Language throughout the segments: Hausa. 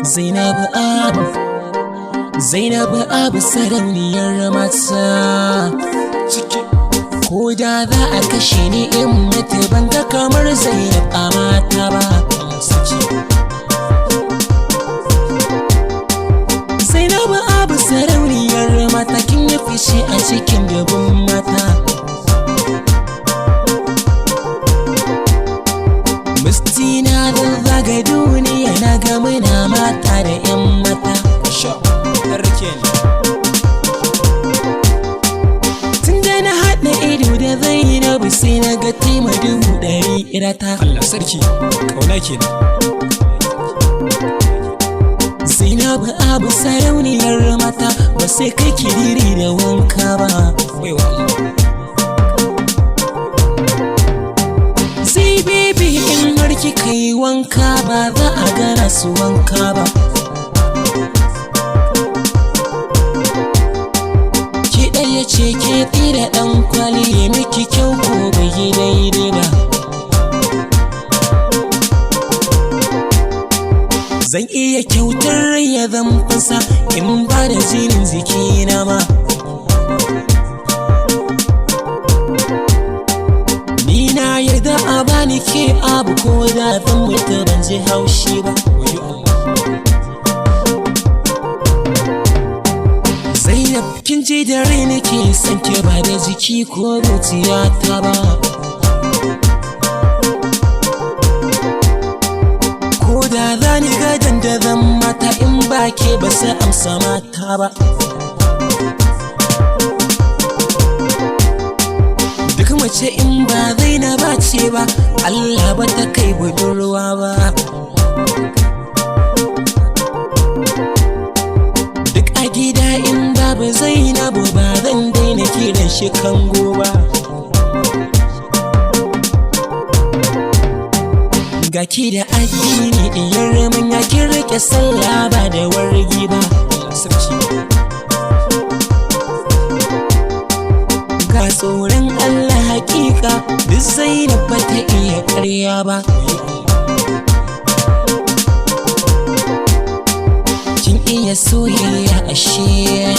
Zainabu Abu, Zainabu Abu sarauniyar mata. Ko da za a kashe ni in mutu ban ga kamar Zainab a mata ba. Zainabu Abu sarauniyar mata, kin yi fice a cikin gaban mata. Mustina da zaga duniya na ga muna mata da 'yan mata. Tunda na haɗa ido da Zainabu sai na ga taima 100 irata. Allah sarki, kauna kenan. Zainabu Abu sarauniyar mata, ba sai kai kiriri da wanka ba. Baiwa Allah. Sai baby in har kika yi wanka ba za a gana su wanka ba. Ki ɗaya ce ke tsira ɗan kwali ya miki kyau ko bai yi daidai ba. Zan iya kyautar ya zan fasa in ba da jinin jikina ma. Ni na yarda a bani ke Abu, ko da zan mutu ban ji haushi ba. Zainab kin ji da rai nake son ke, ba da jiki ko zuciyata ba. Ko da za ni gadon da zan mata in ba ke ba sai amsa mata ba. Duk mace in ba Zainaba ce ba, Allah ba ta kai budurwa ba. Duk a gida in babu Zainabu ba zan daina kiran shi kango ba. Ga ki da addini diyar manya, kin rike sallah ba da wargi ba. Ga tsoron Allah hakika, duk Zainab ba ta iya ƙarya ba. Kin iya soyayya ashe,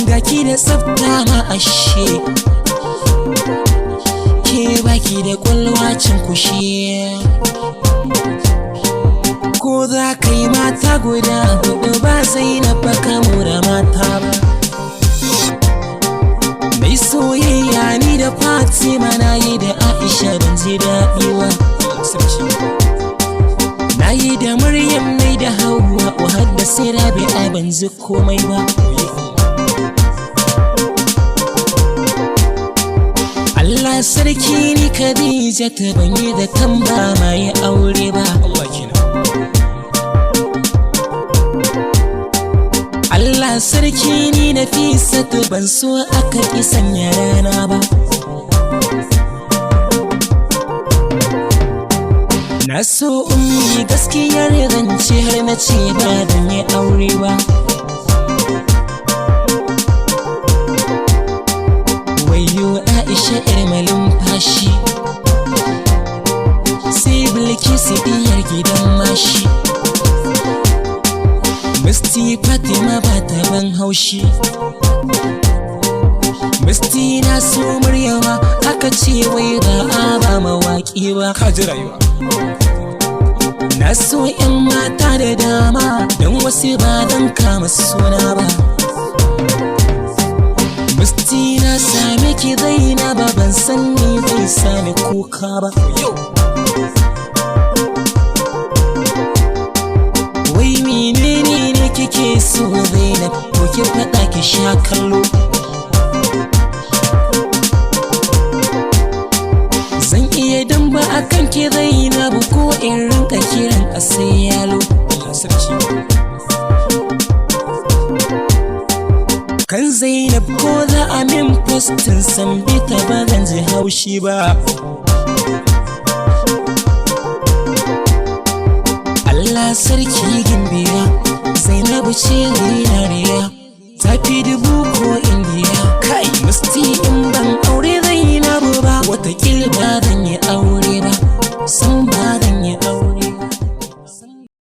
ga ki da tsafta ma ashe. Ke baki da kwalwacin kushe, ko za ka yi mata guda 4 ba Zainab ba kamo da mata ba. Mai soyayya ni da Fatima na yi da Aisha ban ji daɗi ba. Na yi da Maryam nai da Hauwa, har da sai Rabi'a ban ji komai ba. Allah sarki ni Khadija ta ban yi da tamba mai aure ba. Allah sarki ni Nafisatu ban so aka ki sanya rana ba. Na so ummi gaskiyar zance har na ce ba dan yi aure ba. Wayo Aisha yar malumfashi, sai Bilkisu diyar gidan mashi. Musti Fatima ba ta ban haushi, Musti na so muryawa aka ce wai ba a ba mawaƙi ba. Ka ji rayuwa. Na so 'yan mata da dama, don wasu ba don kama suna ba. Musti na same ki Zainaba, ban san ni zai sani kuka ba. Wai menene ne kike so Zainab, ko ki faɗa ki sha kallo. Zan iya damba akan ki Zainab, ko in rinka kiran a sai yalo. Kan Zainab ko za a min postin san bita ba zan ji haushi ba. Allah sarki gimbiya, Zainabu ce zinariya, ta fi 1000 ko